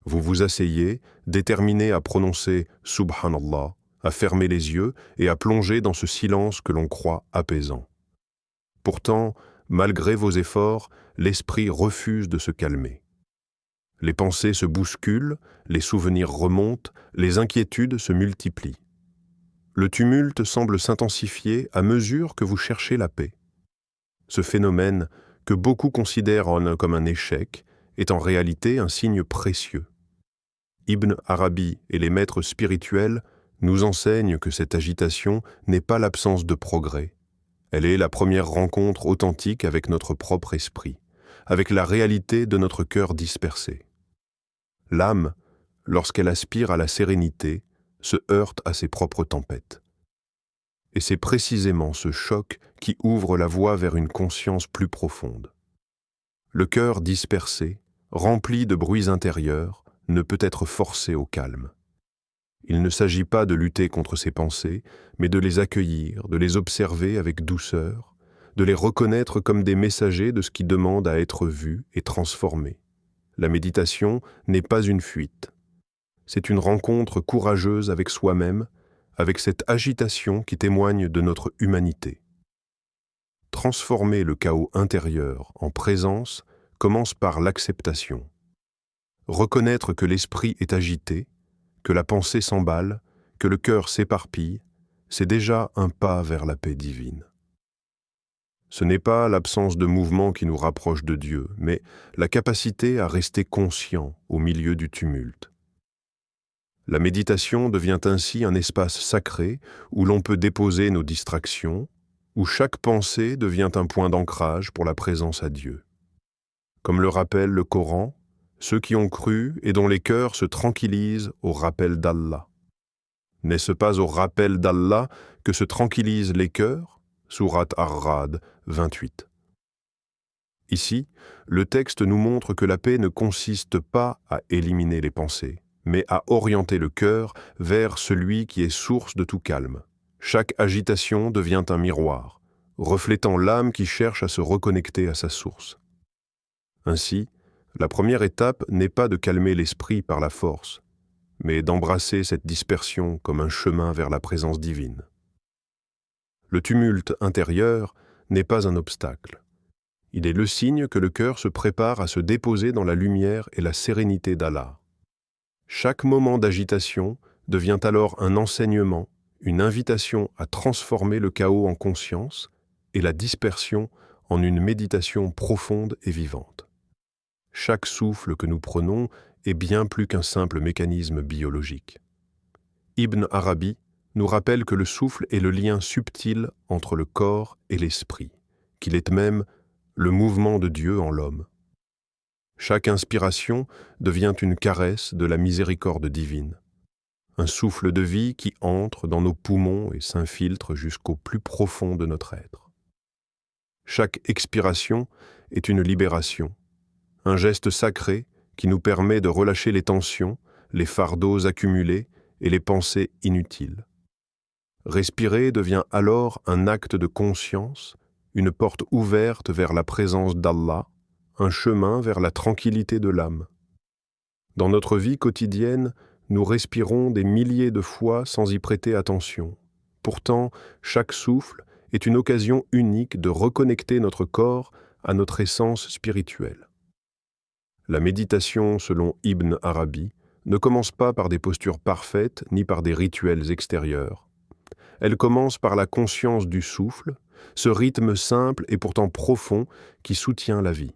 Vous vous asseyez, déterminé à prononcer « Subhanallah », à fermer les yeux et à plonger dans ce silence que l'on croit apaisant. Pourtant, malgré vos efforts, l'esprit refuse de se calmer. Les pensées se bousculent, les souvenirs remontent, les inquiétudes se multiplient. Le tumulte semble s'intensifier à mesure que vous cherchez la paix. Ce phénomène, que beaucoup considèrent comme un échec, est en réalité un signe précieux. Ibn Arabi et les maîtres spirituels nous enseignent que cette agitation n'est pas l'absence de progrès. Elle est la première rencontre authentique avec notre propre esprit, avec la réalité de notre cœur dispersé. L'âme, lorsqu'elle aspire à la sérénité, se heurte à ses propres tempêtes. Et c'est précisément ce choc qui ouvre la voie vers une conscience plus profonde. Le cœur dispersé, rempli de bruits intérieurs, ne peut être forcé au calme. Il ne s'agit pas de lutter contre ses pensées, mais de les accueillir, de les observer avec douceur, de les reconnaître comme des messagers de ce qui demande à être vu et transformé. La méditation n'est pas une fuite. C'est une rencontre courageuse avec soi-même, avec cette agitation qui témoigne de notre humanité. Transformer le chaos intérieur en présence commence par l'acceptation. Reconnaître que l'esprit est agité, que la pensée s'emballe, que le cœur s'éparpille, c'est déjà un pas vers la paix divine. Ce n'est pas l'absence de mouvement qui nous rapproche de Dieu, mais la capacité à rester conscient au milieu du tumulte. La méditation devient ainsi un espace sacré où l'on peut déposer nos distractions, où chaque pensée devient un point d'ancrage pour la présence à Dieu. Comme le rappelle le Coran, ceux qui ont cru et dont les cœurs se tranquillisent au rappel d'Allah. N'est-ce pas au rappel d'Allah que se tranquillisent les cœurs? Sourate Ar-Ra'd 28. Ici, le texte nous montre que la paix ne consiste pas à éliminer les pensées, mais à orienter le cœur vers celui qui est source de tout calme. Chaque agitation devient un miroir, reflétant l'âme qui cherche à se reconnecter à sa source. Ainsi, la première étape n'est pas de calmer l'esprit par la force, mais d'embrasser cette dispersion comme un chemin vers la présence divine. Le tumulte intérieur n'est pas un obstacle. Il est le signe que le cœur se prépare à se déposer dans la lumière et la sérénité d'Allah. Chaque moment d'agitation devient alors un enseignement, une invitation à transformer le chaos en conscience et la dispersion en une méditation profonde et vivante. Chaque souffle que nous prenons est bien plus qu'un simple mécanisme biologique. Ibn Arabi nous rappelle que le souffle est le lien subtil entre le corps et l'esprit, qu'il est même le mouvement de Dieu en l'homme. Chaque inspiration devient une caresse de la miséricorde divine, un souffle de vie qui entre dans nos poumons et s'infiltre jusqu'au plus profond de notre être. Chaque expiration est une libération, un geste sacré qui nous permet de relâcher les tensions, les fardeaux accumulés et les pensées inutiles. Respirer devient alors un acte de conscience, une porte ouverte vers la présence d'Allah, un chemin vers la tranquillité de l'âme. Dans notre vie quotidienne, nous respirons des milliers de fois sans y prêter attention. Pourtant, chaque souffle est une occasion unique de reconnecter notre corps à notre essence spirituelle. La méditation, selon Ibn Arabi, ne commence pas par des postures parfaites ni par des rituels extérieurs. Elle commence par la conscience du souffle, ce rythme simple et pourtant profond qui soutient la vie.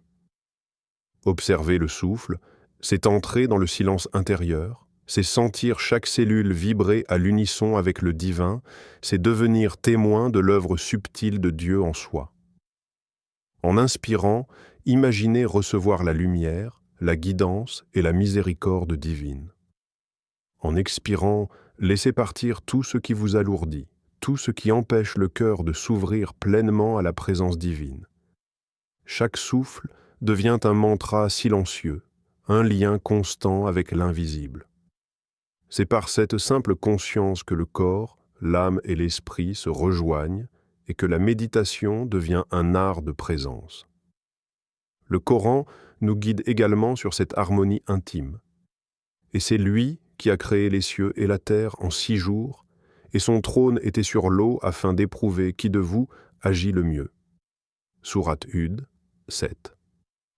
Observer le souffle, c'est entrer dans le silence intérieur, c'est sentir chaque cellule vibrer à l'unisson avec le divin, c'est devenir témoin de l'œuvre subtile de Dieu en soi. En inspirant, imaginez recevoir la lumière, la guidance et la miséricorde divine. En expirant, laissez partir tout ce qui vous alourdit, tout ce qui empêche le cœur de s'ouvrir pleinement à la présence divine. Chaque souffle devient un mantra silencieux, un lien constant avec l'invisible. C'est par cette simple conscience que le corps, l'âme et l'esprit se rejoignent et que la méditation devient un art de présence. Le Coran nous guide également sur cette harmonie intime. Et c'est lui qui a créé les cieux et la terre en 6 jours, et son trône était sur l'eau afin d'éprouver qui de vous agit le mieux. Sourate Hud 7.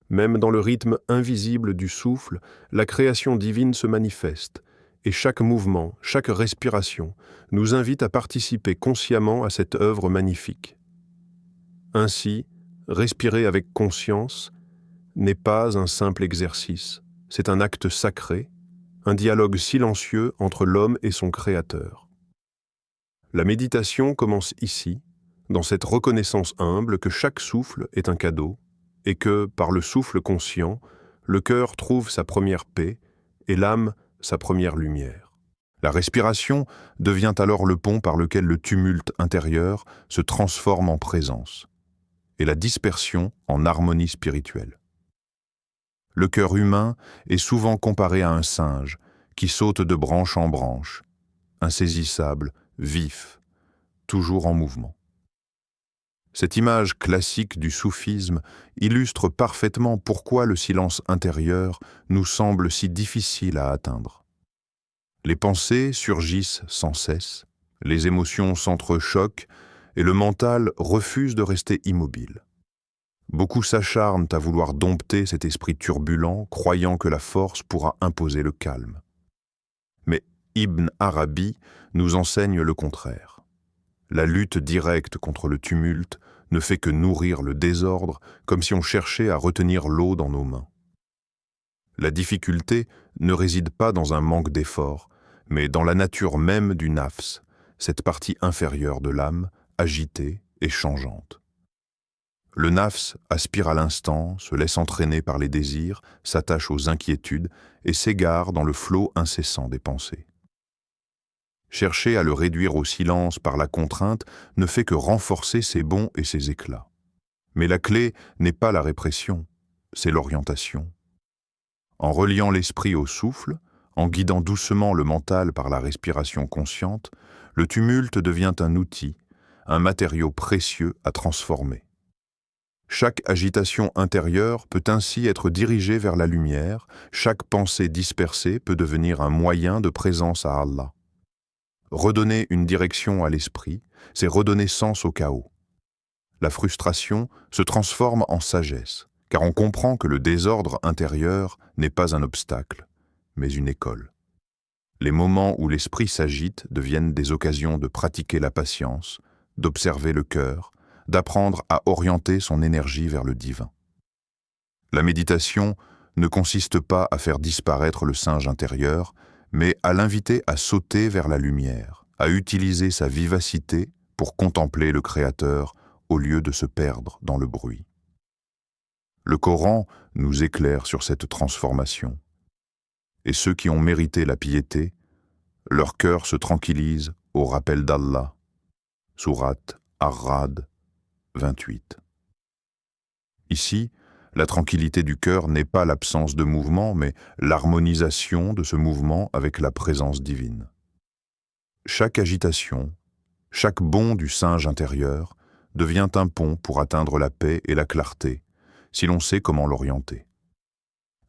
Même dans le rythme invisible du souffle, la création divine se manifeste, et chaque mouvement, chaque respiration nous invite à participer consciemment à cette œuvre magnifique. Ainsi, respirer avec conscience n'est pas un simple exercice, c'est un acte sacré, un dialogue silencieux entre l'homme et son Créateur. La méditation commence ici, dans cette reconnaissance humble que chaque souffle est un cadeau, et que, par le souffle conscient, le cœur trouve sa première paix et l'âme sa première lumière. La respiration devient alors le pont par lequel le tumulte intérieur se transforme en présence, et la dispersion en harmonie spirituelle. Le cœur humain est souvent comparé à un singe qui saute de branche en branche, insaisissable, vif, toujours en mouvement. Cette image classique du soufisme illustre parfaitement pourquoi le silence intérieur nous semble si difficile à atteindre. Les pensées surgissent sans cesse, les émotions s'entrechoquent et le mental refuse de rester immobile. Beaucoup s'acharnent à vouloir dompter cet esprit turbulent, croyant que la force pourra imposer le calme. Mais Ibn Arabi nous enseigne le contraire. La lutte directe contre le tumulte ne fait que nourrir le désordre, comme si on cherchait à retenir l'eau dans nos mains. La difficulté ne réside pas dans un manque d'effort, mais dans la nature même du nafs, cette partie inférieure de l'âme, agitée et changeante. Le nafs aspire à l'instant, se laisse entraîner par les désirs, s'attache aux inquiétudes et s'égare dans le flot incessant des pensées. Chercher à le réduire au silence par la contrainte ne fait que renforcer ses bonds et ses éclats. Mais la clé n'est pas la répression, c'est l'orientation. En reliant l'esprit au souffle, en guidant doucement le mental par la respiration consciente, le tumulte devient un outil, un matériau précieux à transformer. Chaque agitation intérieure peut ainsi être dirigée vers la lumière, chaque pensée dispersée peut devenir un moyen de présence à Allah. Redonner une direction à l'esprit, c'est redonner sens au chaos. La frustration se transforme en sagesse, car on comprend que le désordre intérieur n'est pas un obstacle, mais une école. Les moments où l'esprit s'agite deviennent des occasions de pratiquer la patience, d'observer le cœur, d'apprendre à orienter son énergie vers le divin. La méditation ne consiste pas à faire disparaître le singe intérieur, mais à l'inviter à sauter vers la lumière, à utiliser sa vivacité pour contempler le Créateur au lieu de se perdre dans le bruit. Le Coran nous éclaire sur cette transformation. Et ceux qui ont mérité la piété, leur cœur se tranquillise au rappel d'Allah. Sourate Ar-Ra'd 28. Ici, la tranquillité du cœur n'est pas l'absence de mouvement, mais l'harmonisation de ce mouvement avec la présence divine. Chaque agitation, chaque bond du singe intérieur devient un pont pour atteindre la paix et la clarté, si l'on sait comment l'orienter.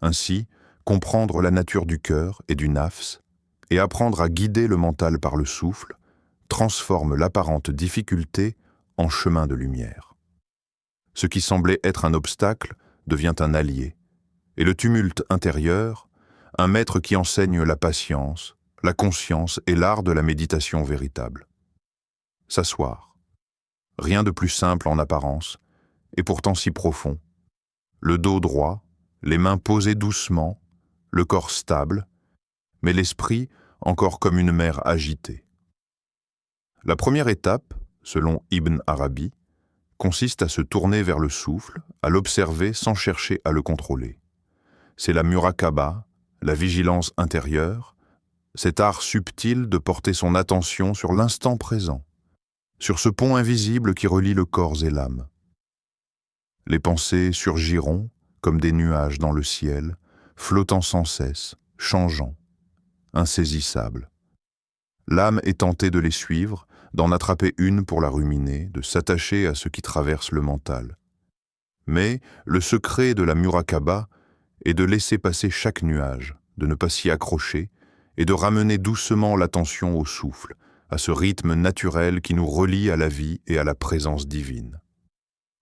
Ainsi, comprendre la nature du cœur et du nafs et apprendre à guider le mental par le souffle transforme l'apparente difficulté en chemin de lumière. Ce qui semblait être un obstacle devient un allié, et le tumulte intérieur, un maître qui enseigne la patience, la conscience et l'art de la méditation véritable. S'asseoir. Rien de plus simple en apparence, et pourtant si profond. Le dos droit, les mains posées doucement, le corps stable, mais l'esprit encore comme une mer agitée. La première étape, selon Ibn Arabi, consiste à se tourner vers le souffle, à l'observer sans chercher à le contrôler. C'est la muraqaba, la vigilance intérieure, cet art subtil de porter son attention sur l'instant présent, sur ce pont invisible qui relie le corps et l'âme. Les pensées surgiront comme des nuages dans le ciel, flottant sans cesse, changeant, insaisissables. L'âme est tentée de les suivre, d'en attraper une pour la ruminer, de s'attacher à ce qui traverse le mental. Mais le secret de la muraqaba est de laisser passer chaque nuage, de ne pas s'y accrocher et de ramener doucement l'attention au souffle, à ce rythme naturel qui nous relie à la vie et à la présence divine.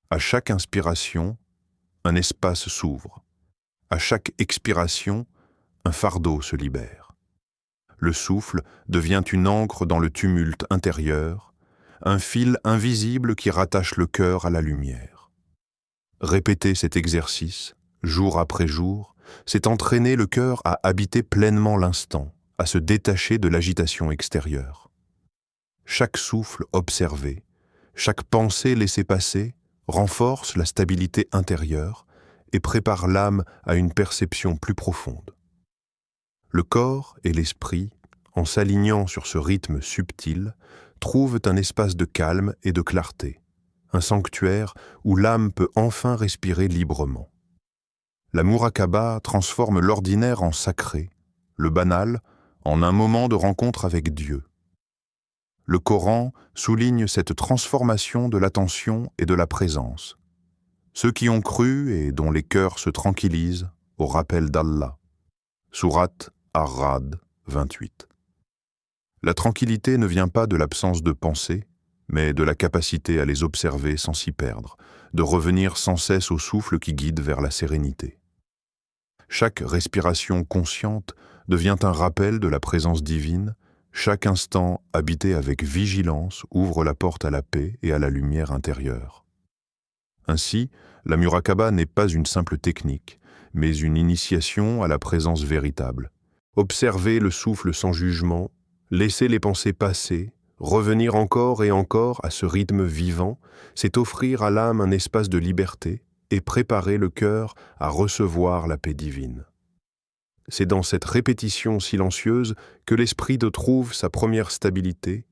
À chaque inspiration, un espace s'ouvre. À chaque expiration, un fardeau se libère. Le souffle devient une ancre dans le tumulte intérieur, un fil invisible qui rattache le cœur à la lumière. Répéter cet exercice, jour après jour, c'est entraîner le cœur à habiter pleinement l'instant, à se détacher de l'agitation extérieure. Chaque souffle observé, chaque pensée laissée passer, renforce la stabilité intérieure et prépare l'âme à une perception plus profonde. Le corps et l'esprit, en s'alignant sur ce rythme subtil, trouvent un espace de calme et de clarté, un sanctuaire où l'âme peut enfin respirer librement. La muraqaba transforme l'ordinaire en sacré, le banal en un moment de rencontre avec Dieu. Le Coran souligne cette transformation de l'attention et de la présence. Ceux qui ont cru et dont les cœurs se tranquillisent au rappel d'Allah. Sourate Ar-Ra'd 28. La tranquillité ne vient pas de l'absence de pensée, mais de la capacité à les observer sans s'y perdre, de revenir sans cesse au souffle qui guide vers la sérénité. Chaque respiration consciente devient un rappel de la présence divine, chaque instant habité avec vigilance ouvre la porte à la paix et à la lumière intérieure. Ainsi, la muraqaba n'est pas une simple technique, mais une initiation à la présence véritable. Observer le souffle sans jugement, laisser les pensées passer, revenir encore et encore à ce rythme vivant, c'est offrir à l'âme un espace de liberté et préparer le cœur à recevoir la paix divine. C'est dans cette répétition silencieuse que l'esprit trouve sa première stabilité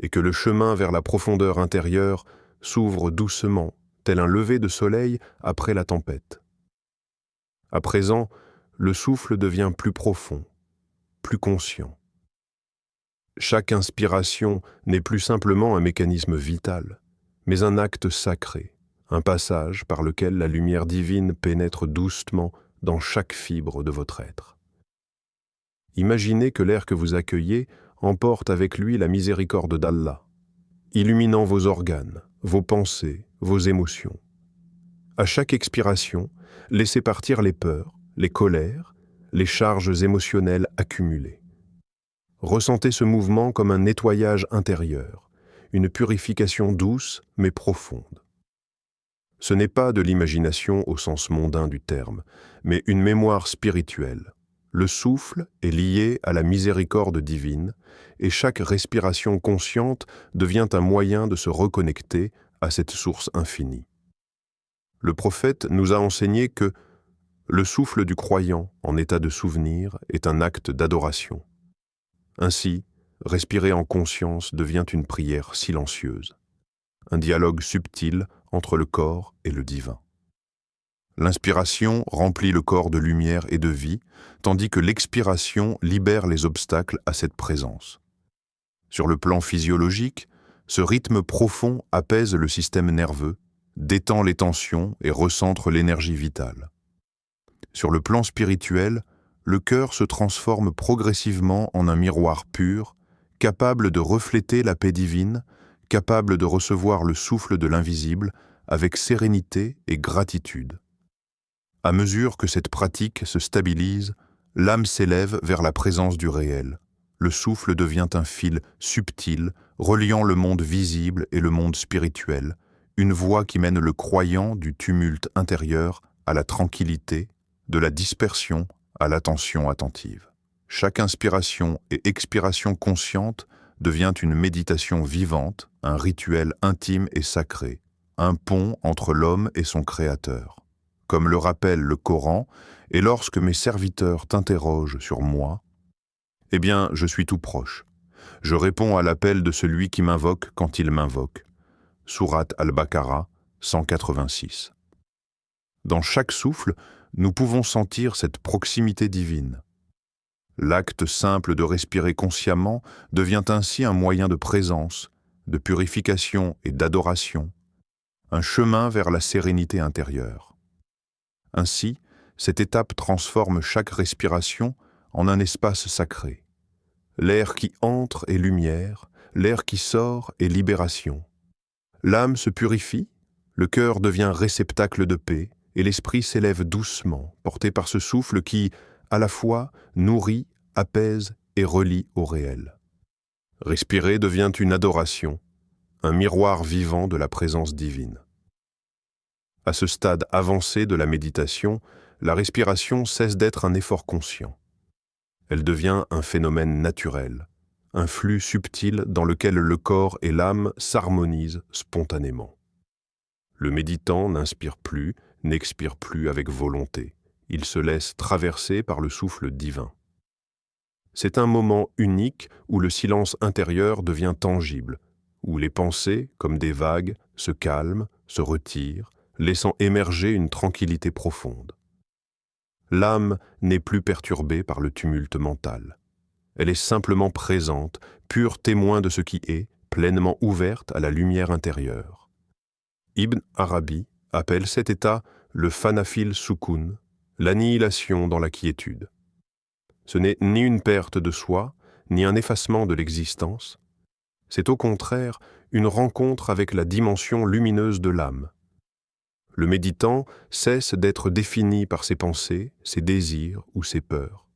et que le chemin vers la profondeur intérieure s'ouvre doucement, tel un lever de soleil après la tempête. À présent, le souffle devient plus profond, plus conscient. Chaque inspiration n'est plus simplement un mécanisme vital, mais un acte sacré, un passage par lequel la lumière divine pénètre doucement dans chaque fibre de votre être. Imaginez que l'air que vous accueillez emporte avec lui la miséricorde d'Allah, illuminant vos organes, vos pensées, vos émotions. À chaque expiration, laissez partir les peurs, les colères, les charges émotionnelles accumulées. Ressentez ce mouvement comme un nettoyage intérieur, une purification douce mais profonde. Ce n'est pas de l'imagination au sens mondain du terme, mais une mémoire spirituelle. Le souffle est lié à la miséricorde divine et chaque respiration consciente devient un moyen de se reconnecter à cette source infinie. Le prophète nous a enseigné que le souffle du croyant en état de souvenir est un acte d'adoration. Ainsi, respirer en conscience devient une prière silencieuse, un dialogue subtil entre le corps et le divin. L'inspiration remplit le corps de lumière et de vie, tandis que l'expiration libère les obstacles à cette présence. Sur le plan physiologique, ce rythme profond apaise le système nerveux, détend les tensions et recentre l'énergie vitale. Sur le plan spirituel, le cœur se transforme progressivement en un miroir pur, capable de refléter la paix divine, capable de recevoir le souffle de l'invisible avec sérénité et gratitude. À mesure que cette pratique se stabilise, l'âme s'élève vers la présence du réel. Le souffle devient un fil subtil, reliant le monde visible et le monde spirituel, une voie qui mène le croyant du tumulte intérieur à la tranquillité, de la dispersion à l'attention attentive. Chaque inspiration et expiration consciente devient une méditation vivante, un rituel intime et sacré, un pont entre l'homme et son Créateur. Comme le rappelle le Coran, et lorsque mes serviteurs t'interrogent sur moi, eh bien, je suis tout proche. Je réponds à l'appel de celui qui m'invoque quand il m'invoque. Sourate Al-Baqarah 186. Dans chaque souffle, nous pouvons sentir cette proximité divine. L'acte simple de respirer consciemment devient ainsi un moyen de présence, de purification et d'adoration, un chemin vers la sérénité intérieure. Ainsi, cette étape transforme chaque respiration en un espace sacré. L'air qui entre est lumière, l'air qui sort est libération. L'âme se purifie, le cœur devient réceptacle de paix, et l'esprit s'élève doucement, porté par ce souffle qui, à la fois, nourrit, apaise et relie au réel. Respirer devient une adoration, un miroir vivant de la présence divine. À ce stade avancé de la méditation, la respiration cesse d'être un effort conscient. Elle devient un phénomène naturel, un flux subtil dans lequel le corps et l'âme s'harmonisent spontanément. Le méditant n'inspire plus, n'expire plus avec volonté. Il se laisse traverser par le souffle divin. C'est un moment unique où le silence intérieur devient tangible, où les pensées, comme des vagues, se calment, se retirent, laissant émerger une tranquillité profonde. L'âme n'est plus perturbée par le tumulte mental. Elle est simplement présente, pur témoin de ce qui est, pleinement ouverte à la lumière intérieure. Ibn Arabi appelle cet état le fanafil soukoun, l'annihilation dans la quiétude. Ce n'est ni une perte de soi, ni un effacement de l'existence. C'est au contraire une rencontre avec la dimension lumineuse de l'âme. Le méditant cesse d'être défini par ses pensées, ses désirs ou ses peurs.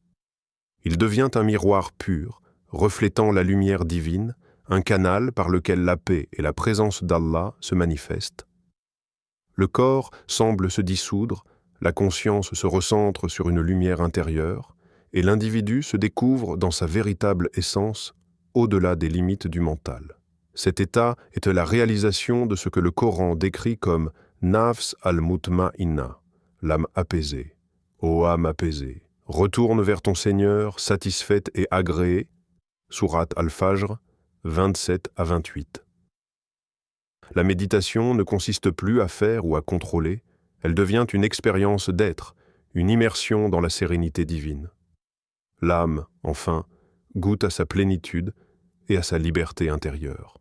Il devient un miroir pur, reflétant la lumière divine, un canal par lequel la paix et la présence d'Allah se manifestent. Le corps semble se dissoudre, la conscience se recentre sur une lumière intérieure, et l'individu se découvre dans sa véritable essence, au-delà des limites du mental. Cet état est la réalisation de ce que le Coran décrit comme « nafs al-mutma'inna », l'âme apaisée. Ô âme apaisée, retourne vers ton Seigneur, satisfaite et agréée. Sourate Al-Fajr, 27 à 28. La méditation ne consiste plus à faire ou à contrôler, elle devient une expérience d'être, une immersion dans la sérénité divine. L'âme, enfin, goûte à sa plénitude et à sa liberté intérieure.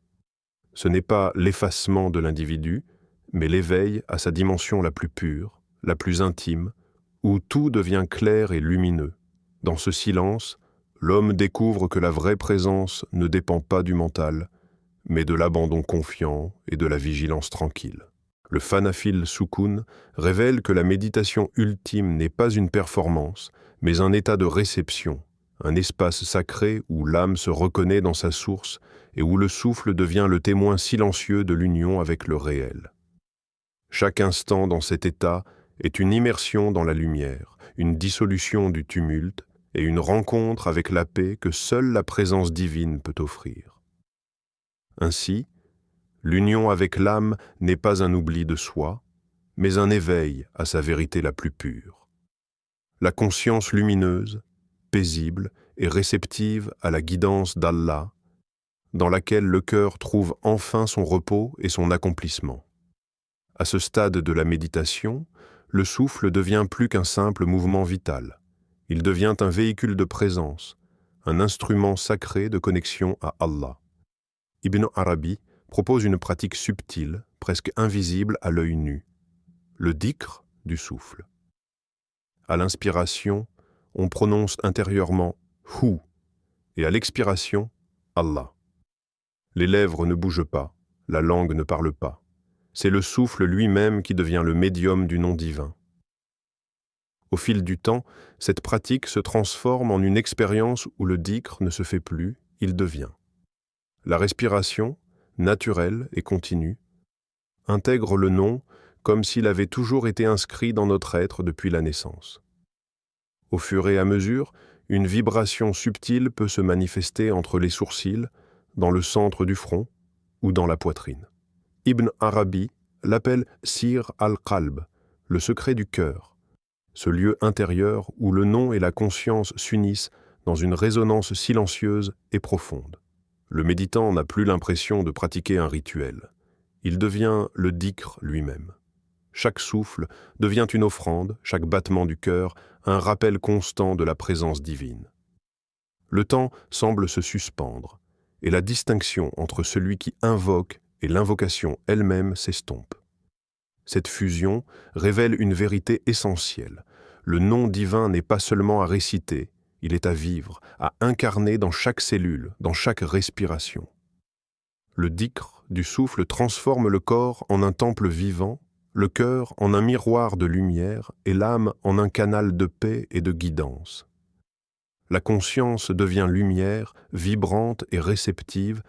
Ce n'est pas l'effacement de l'individu, mais l'éveil à sa dimension la plus pure, la plus intime, où tout devient clair et lumineux. Dans ce silence, l'homme découvre que la vraie présence ne dépend pas du mental, mais de l'abandon confiant et de la vigilance tranquille. Le fanafil soukoun révèle que la méditation ultime n'est pas une performance, mais un état de réception, un espace sacré où l'âme se reconnaît dans sa source et où le souffle devient le témoin silencieux de l'union avec le réel. Chaque instant dans cet état est une immersion dans la lumière, une dissolution du tumulte et une rencontre avec la paix que seule la présence divine peut offrir. Ainsi, l'union avec l'âme n'est pas un oubli de soi, mais un éveil à sa vérité la plus pure. La conscience lumineuse, paisible et réceptive à la guidance d'Allah, dans laquelle le cœur trouve enfin son repos et son accomplissement. À ce stade de la méditation, le souffle devient plus qu'un simple mouvement vital. Il devient un véhicule de présence, un instrument sacré de connexion à Allah. Ibn Arabi propose une pratique subtile, presque invisible à l'œil nu, le dhikr du souffle. À l'inspiration, on prononce intérieurement « Hu » et à l'expiration « Allah ». Les lèvres ne bougent pas, la langue ne parle pas. C'est le souffle lui-même qui devient le médium du nom divin. Au fil du temps, cette pratique se transforme en une expérience où le dhikr ne se fait plus, il devient. La respiration, naturelle et continue, intègre le nom comme s'il avait toujours été inscrit dans notre être depuis la naissance. Au fur et à mesure, une vibration subtile peut se manifester entre les sourcils, dans le centre du front ou dans la poitrine. Ibn Arabi l'appelle Sir al-Qalb, le secret du cœur, ce lieu intérieur où le nom et la conscience s'unissent dans une résonance silencieuse et profonde. Le méditant n'a plus l'impression de pratiquer un rituel. Il devient le dhikr lui-même. Chaque souffle devient une offrande, chaque battement du cœur, un rappel constant de la présence divine. Le temps semble se suspendre, et la distinction entre celui qui invoque et l'invocation elle-même s'estompe. Cette fusion révèle une vérité essentielle. le nom divin n'est pas seulement à réciter, il est à vivre, à incarner dans chaque cellule, dans chaque respiration. Le dhikr du souffle transforme le corps en un temple vivant, le cœur en un miroir de lumière et l'âme en un canal de paix et de guidance. La conscience devient lumière, vibrante et réceptive,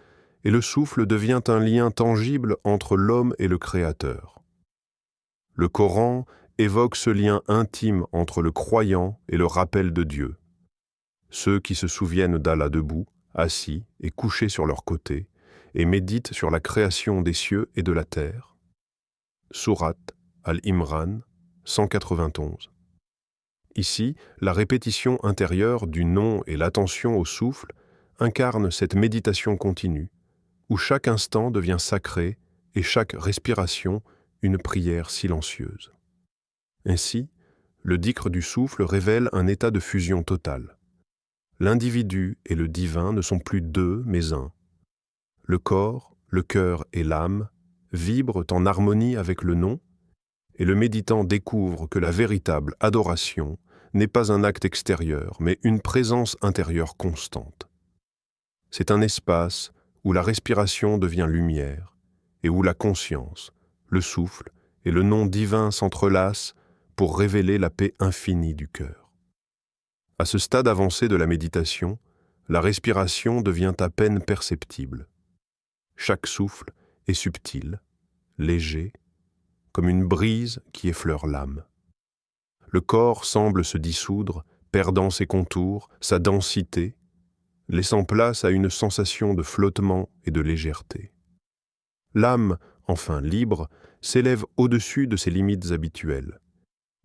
et le souffle devient un lien tangible entre l'homme et le Créateur. Le Coran évoque ce lien intime entre le croyant et le rappel de Dieu. Ceux qui se souviennent d'Allah debout, assis et couchés sur leur côté, et méditent sur la création des cieux et de la terre. Sourate Al-Imran 191. Ici, la répétition intérieure du nom et l'attention au souffle incarnent cette méditation continue, où chaque instant devient sacré et chaque respiration une prière silencieuse. Ainsi, le dhikr du souffle révèle un état de fusion totale. L'individu et le divin ne sont plus deux, mais un. Le corps, le cœur et l'âme vibrent en harmonie avec le nom, et le méditant découvre que la véritable adoration n'est pas un acte extérieur, mais une présence intérieure constante. C'est un espace où la respiration devient lumière, et où la conscience, le souffle et le nom divin s'entrelacent pour révéler la paix infinie du cœur. À ce stade avancé de la méditation, la respiration devient à peine perceptible. Chaque souffle est subtil, léger, comme une brise qui effleure l'âme. Le corps semble se dissoudre, perdant ses contours, sa densité, laissant place à une sensation de flottement et de légèreté. L'âme, enfin libre, s'élève au-dessus de ses limites habituelles,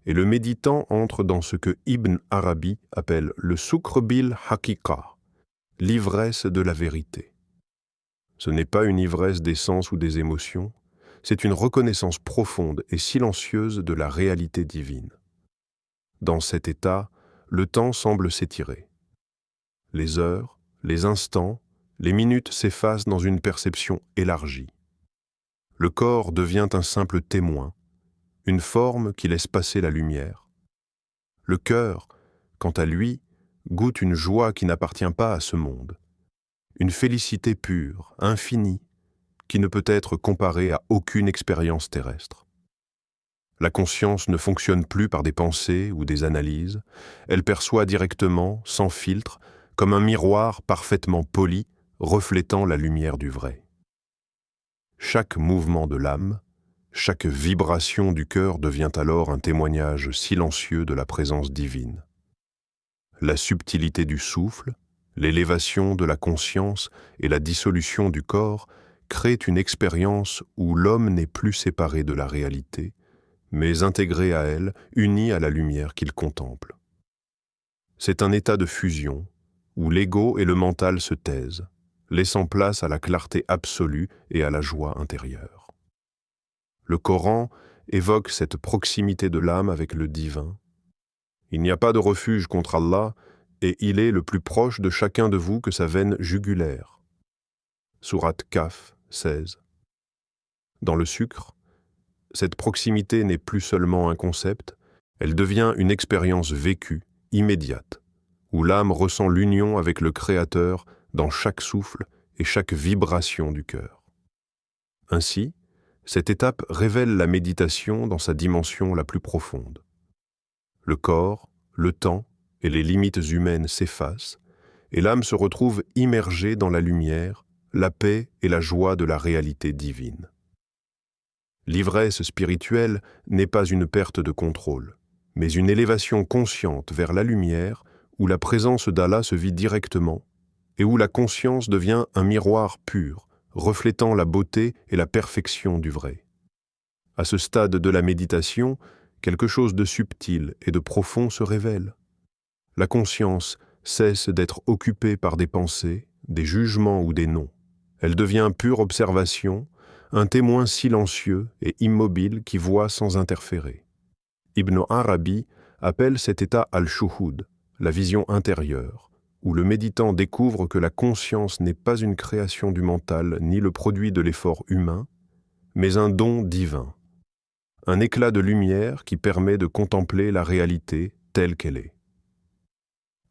et le méditant entre dans ce que Ibn Arabi appelle le sukr bil haqiqa, l'ivresse de la vérité. Ce n'est pas une ivresse des sens ou des émotions, c'est une reconnaissance profonde et silencieuse de la réalité divine. Dans cet état, le temps semble s'étirer. Les heures, les instants, les minutes s'effacent dans une perception élargie. Le corps devient un simple témoin, une forme qui laisse passer la lumière. Le cœur, quant à lui, goûte une joie qui n'appartient pas à ce monde, une félicité pure, infinie, qui ne peut être comparée à aucune expérience terrestre. La conscience ne fonctionne plus par des pensées ou des analyses, elle perçoit directement, sans filtre, comme un miroir parfaitement poli, reflétant la lumière du vrai. Chaque mouvement de l'âme, chaque vibration du cœur devient alors un témoignage silencieux de la présence divine. La subtilité du souffle, l'élévation de la conscience et la dissolution du corps créent une expérience où l'homme n'est plus séparé de la réalité, mais intégré à elle, uni à la lumière qu'il contemple. C'est un état de fusion, où l'ego et le mental se taisent, laissant place à la clarté absolue et à la joie intérieure. Le Coran évoque cette proximité de l'âme avec le divin. Il n'y a pas de refuge contre Allah, et il est le plus proche de chacun de vous que sa veine jugulaire. Sourate Kahf 16. Dans le sucre, cette proximité n'est plus seulement un concept, elle devient une expérience vécue, immédiate, où l'âme ressent l'union avec le Créateur dans chaque souffle et chaque vibration du cœur. Ainsi, cette étape révèle la méditation dans sa dimension la plus profonde. Le corps, le temps et les limites humaines s'effacent, et l'âme se retrouve immergée dans la lumière, la paix et la joie de la réalité divine. L'ivresse spirituelle n'est pas une perte de contrôle, mais une élévation consciente vers la lumière où la présence d'Allah se vit directement et où la conscience devient un miroir pur, reflétant la beauté et la perfection du vrai. À ce stade de la méditation, quelque chose de subtil et de profond se révèle. La conscience cesse d'être occupée par des pensées, des jugements ou des noms. Elle devient pure observation, un témoin silencieux et immobile qui voit sans interférer. Ibn Arabi appelle cet état al-shuhud, la vision intérieure, où le méditant découvre que la conscience n'est pas une création du mental ni le produit de l'effort humain, mais un don divin. Un éclat de lumière qui permet de contempler la réalité telle qu'elle est.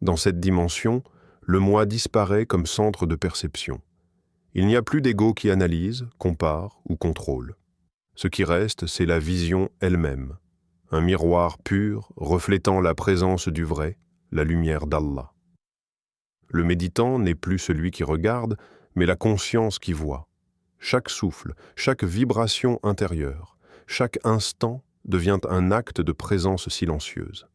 Dans cette dimension, le moi disparaît comme centre de perception. Il n'y a plus d'ego qui analyse, compare ou contrôle. Ce qui reste, c'est la vision elle-même, un miroir pur reflétant la présence du vrai, la lumière d'Allah. Le méditant n'est plus celui qui regarde, mais la conscience qui voit. Chaque souffle, chaque vibration intérieure, chaque instant devient un acte de présence silencieuse.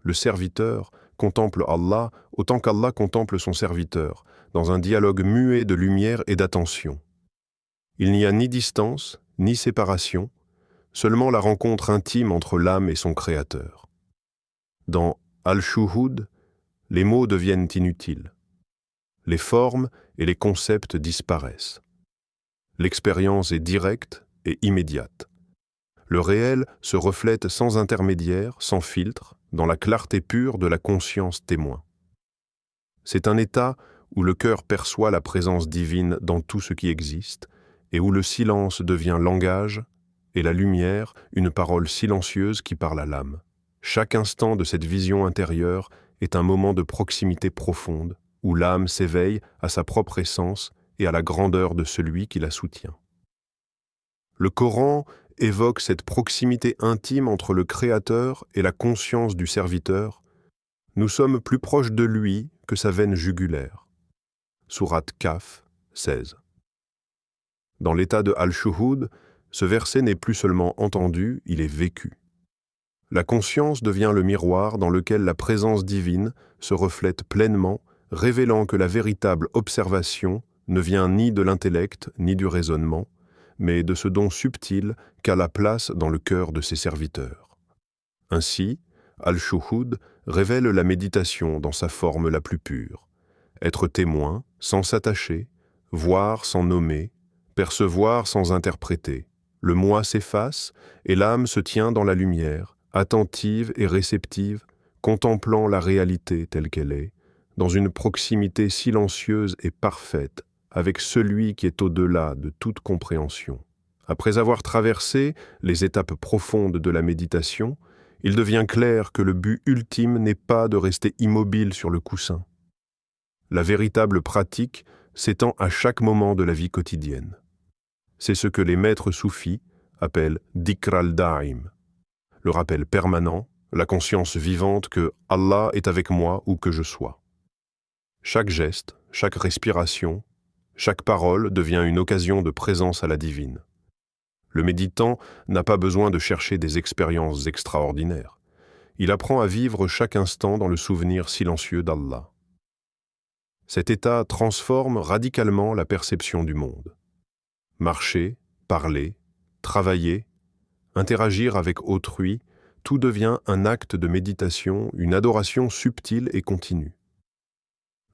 Le serviteur contemple Allah autant qu'Allah contemple son serviteur, dans un dialogue muet de lumière et d'attention. Il n'y a ni distance, ni séparation, seulement la rencontre intime entre l'âme et son Créateur. Dans Al-Shuhud, les mots deviennent inutiles. Les formes et les concepts disparaissent. L'expérience est directe et immédiate. Le réel se reflète sans intermédiaire, sans filtre, dans la clarté pure de la conscience témoin. C'est un état où le cœur perçoit la présence divine dans tout ce qui existe et où le silence devient langage et la lumière une parole silencieuse qui parle à l'âme. Chaque instant de cette vision intérieure est un moment de proximité profonde où l'âme s'éveille à sa propre essence et à la grandeur de celui qui la soutient. Le Coran évoque cette proximité intime entre le Créateur et la conscience du serviteur. Nous sommes plus proches de lui que sa veine jugulaire. Sourate Kaf 16. Dans l'état de Al-Shuhud, ce verset n'est plus seulement entendu, il est vécu. La conscience devient le miroir dans lequel la présence divine se reflète pleinement, révélant que la véritable observation ne vient ni de l'intellect ni du raisonnement, mais de ce don subtil qu'Allah place dans le cœur de ses serviteurs. Ainsi, Al-Shuhud révèle la méditation dans sa forme la plus pure. Être témoin sans s'attacher, voir sans nommer, percevoir sans interpréter. Le moi s'efface et l'âme se tient dans la lumière, attentive et réceptive, contemplant la réalité telle qu'elle est, dans une proximité silencieuse et parfaite avec celui qui est au-delà de toute compréhension. Après avoir traversé les étapes profondes de la méditation, il devient clair que le but ultime n'est pas de rester immobile sur le coussin. La véritable pratique s'étend à chaque moment de la vie quotidienne. C'est ce que les maîtres soufis appellent « dhikr al-da'im », le rappel permanent, la conscience vivante que Allah est avec moi où que je sois. Chaque geste, chaque respiration, chaque parole devient une occasion de présence à la divine. Le méditant n'a pas besoin de chercher des expériences extraordinaires. Il apprend à vivre chaque instant dans le souvenir silencieux d'Allah. Cet état transforme radicalement la perception du monde. Marcher, parler, travailler, interagir avec autrui, tout devient un acte de méditation, une adoration subtile et continue.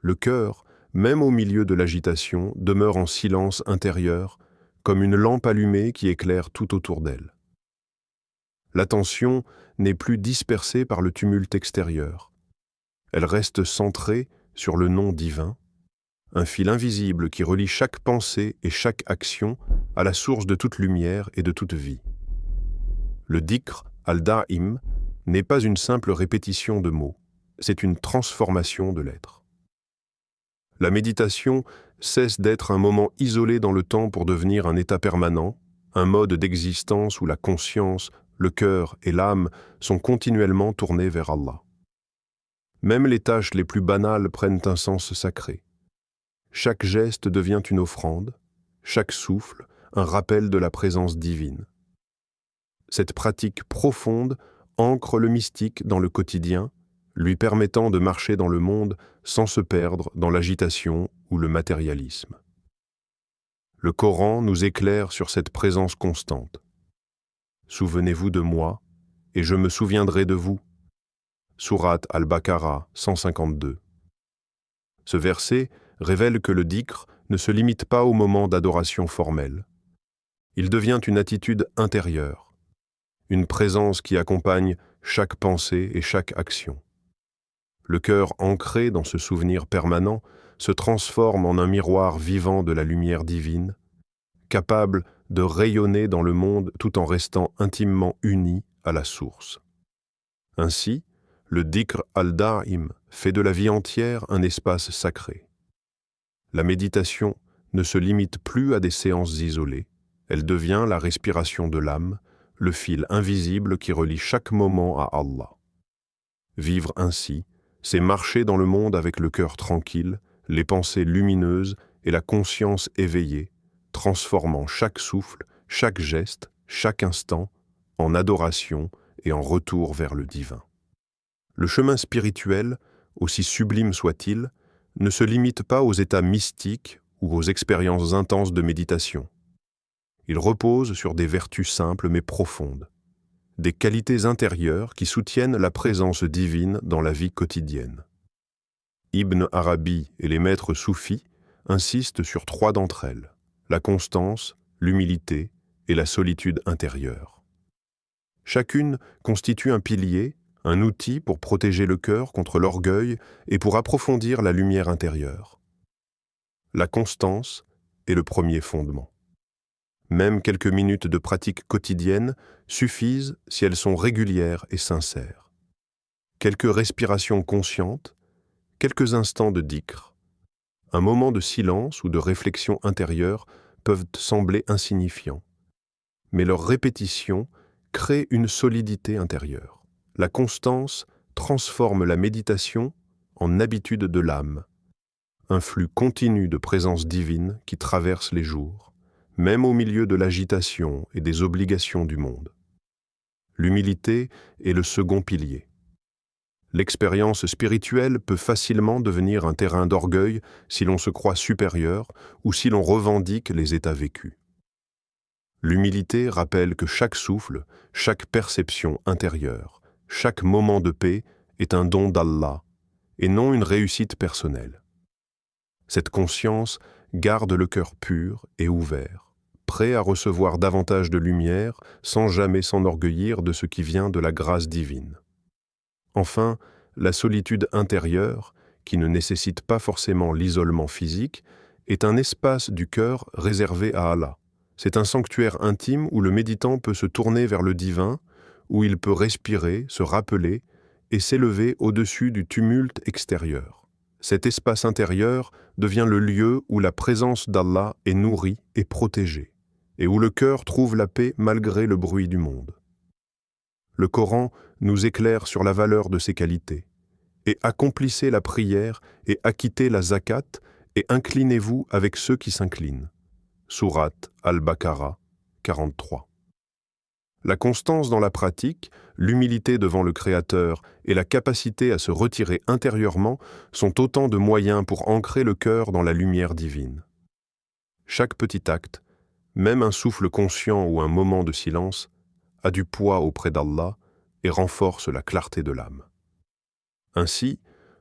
Le cœur, même au milieu de l'agitation, demeure en silence intérieur, comme une lampe allumée qui éclaire tout autour d'elle. L'attention n'est plus dispersée par le tumulte extérieur. Elle reste centrée sur le nom divin, un fil invisible qui relie chaque pensée et chaque action à la source de toute lumière et de toute vie. Le dhikr al-da'im n'est pas une simple répétition de mots, c'est une transformation de l'être. La méditation cesse d'être un moment isolé dans le temps pour devenir un état permanent, un mode d'existence où la conscience, le cœur et l'âme sont continuellement tournés vers Allah. Même les tâches les plus banales prennent un sens sacré. Chaque geste devient une offrande, chaque souffle un rappel de la présence divine. Cette pratique profonde ancre le mystique dans le quotidien, lui permettant de marcher dans le monde sans se perdre dans l'agitation ou le matérialisme. Le Coran nous éclaire sur cette présence constante. « Souvenez-vous de moi, et je me souviendrai de vous » Sourate Al-Baqarah 152. Ce verset révèle que le dhikr ne se limite pas au moment d'adoration formelle. Il devient une attitude intérieure, une présence qui accompagne chaque pensée et chaque action. Le cœur ancré dans ce souvenir permanent se transforme en un miroir vivant de la lumière divine, capable de rayonner dans le monde tout en restant intimement uni à la source. Ainsi, le dhikr al-da'im fait de la vie entière un espace sacré. La méditation ne se limite plus à des séances isolées, elle devient la respiration de l'âme, le fil invisible qui relie chaque moment à Allah. Vivre ainsi, c'est marcher dans le monde avec le cœur tranquille, les pensées lumineuses et la conscience éveillée, transformant chaque souffle, chaque geste, chaque instant en adoration et en retour vers le divin. Le chemin spirituel, aussi sublime soit-il, ne se limite pas aux états mystiques ou aux expériences intenses de méditation. Il repose sur des vertus simples mais profondes, des qualités intérieures qui soutiennent la présence divine dans la vie quotidienne. Ibn Arabi et les maîtres soufis insistent sur 3 d'entre elles, la constance, l'humilité et la solitude intérieure. Chacune constitue un pilier, un outil pour protéger le cœur contre l'orgueil et pour approfondir la lumière intérieure. La constance est le premier fondement. Même quelques minutes de pratique quotidienne suffisent si elles sont régulières et sincères. Quelques respirations conscientes, quelques instants de dhikr, un moment de silence ou de réflexion intérieure peuvent sembler insignifiants, mais leur répétition crée une solidité intérieure. La constance transforme la méditation en habitude de l'âme, un flux continu de présence divine qui traverse les jours, même au milieu de l'agitation et des obligations du monde. L'humilité est le second pilier. L'expérience spirituelle peut facilement devenir un terrain d'orgueil si l'on se croit supérieur ou si l'on revendique les états vécus. L'humilité rappelle que chaque souffle, chaque perception intérieure, chaque moment de paix est un don d'Allah et non une réussite personnelle. Cette conscience garde le cœur pur et ouvert, prêt à recevoir davantage de lumière sans jamais s'enorgueillir de ce qui vient de la grâce divine. Enfin, la solitude intérieure, qui ne nécessite pas forcément l'isolement physique, est un espace du cœur réservé à Allah. C'est un sanctuaire intime où le méditant peut se tourner vers le divin, où il peut respirer, se rappeler et s'élever au-dessus du tumulte extérieur. Cet espace intérieur devient le lieu où la présence d'Allah est nourrie et protégée, et où le cœur trouve la paix malgré le bruit du monde. Le Coran nous éclaire sur la valeur de ces qualités. Et accomplissez la prière et acquittez la zakat et inclinez-vous avec ceux qui s'inclinent. Sourate Al-Baqarah 43. La constance dans la pratique, l'humilité devant le Créateur et la capacité à se retirer intérieurement sont autant de moyens pour ancrer le cœur dans la lumière divine. Chaque petit acte, même un souffle conscient ou un moment de silence, a du poids auprès d'Allah et renforce la clarté de l'âme. Ainsi,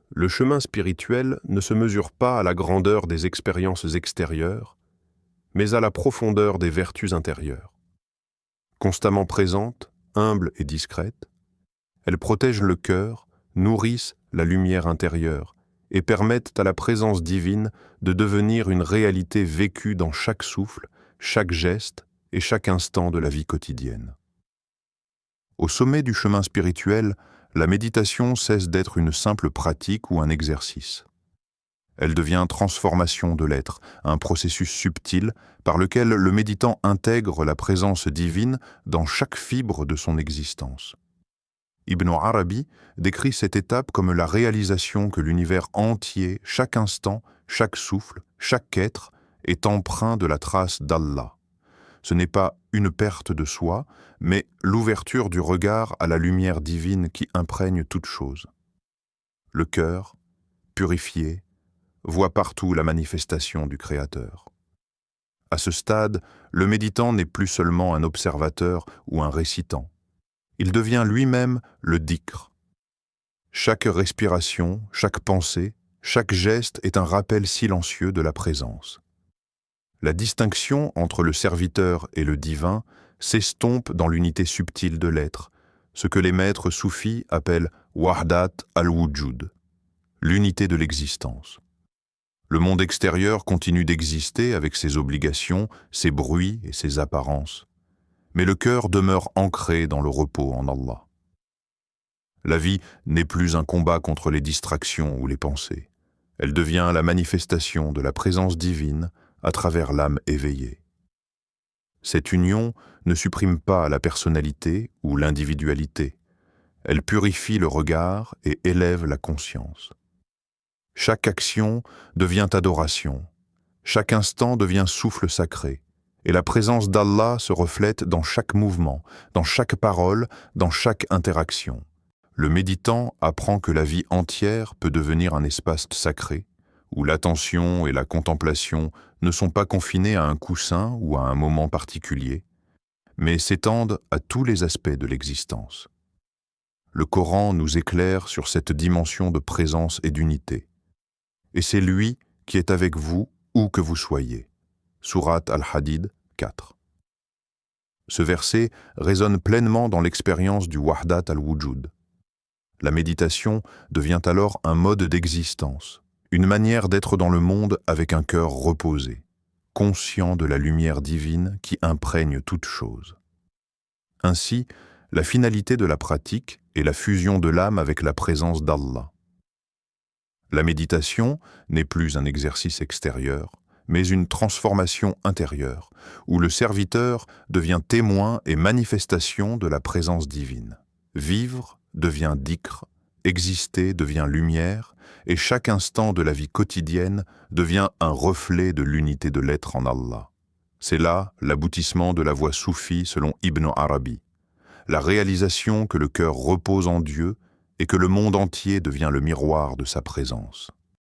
le chemin spirituel ne se mesure pas à la grandeur des expériences extérieures, mais à la profondeur des vertus intérieures. Constamment présentes, humbles et discrètes, elles protègent le cœur, nourrissent la lumière intérieure et permettent à la présence divine de devenir une réalité vécue dans chaque souffle, chaque geste et chaque instant de la vie quotidienne. Au sommet du chemin spirituel, la méditation cesse d'être une simple pratique ou un exercice. Elle devient transformation de l'être, un processus subtil par lequel le méditant intègre la présence divine dans chaque fibre de son existence. Ibn Arabi décrit cette étape comme la réalisation que l'univers entier, chaque instant, chaque souffle, chaque être est empreint de la trace d'Allah. Ce n'est pas une perte de soi, mais l'ouverture du regard à la lumière divine qui imprègne toute chose. Le cœur, purifié, voit partout la manifestation du Créateur. À ce stade, le méditant n'est plus seulement un observateur ou un récitant. Il devient lui-même le dhikr. Chaque respiration, chaque pensée, chaque geste est un rappel silencieux de la présence. La distinction entre le serviteur et le divin s'estompe dans l'unité subtile de l'être, ce que les maîtres soufis appellent wahdat al-wujud, l'unité de l'existence. Le monde extérieur continue d'exister avec ses obligations, ses bruits et ses apparences, mais le cœur demeure ancré dans le repos en Allah. La vie n'est plus un combat contre les distractions ou les pensées. Elle devient la manifestation de la présence divine à travers l'âme éveillée. Cette union ne supprime pas la personnalité ou l'individualité. Elle purifie le regard et élève la conscience. Chaque action devient adoration, chaque instant devient souffle sacré, et la présence d'Allah se reflète dans chaque mouvement, dans chaque parole, dans chaque interaction. Le méditant apprend que la vie entière peut devenir un espace sacré, où l'attention et la contemplation ne sont pas confinées à un coussin ou à un moment particulier, mais s'étendent à tous les aspects de l'existence. Le Coran nous éclaire sur cette dimension de présence et d'unité. Et c'est lui qui est avec vous où que vous soyez. Sourate Al-Hadid 4. Ce verset résonne pleinement dans l'expérience du Wahdat al-Wujud. La méditation devient alors un mode d'existence, une manière d'être dans le monde avec un cœur reposé, conscient de la lumière divine qui imprègne toute chose. Ainsi, la finalité de la pratique est la fusion de l'âme avec la présence d'Allah. La méditation n'est plus un exercice extérieur, mais une transformation intérieure, où le serviteur devient témoin et manifestation de la présence divine. Vivre devient dhikr, exister devient lumière, et chaque instant de la vie quotidienne devient un reflet de l'unité de l'être en Allah. C'est là l'aboutissement de la voie soufie selon Ibn Arabi, la réalisation que le cœur repose en Dieu et que le monde entier devient le miroir de sa présence.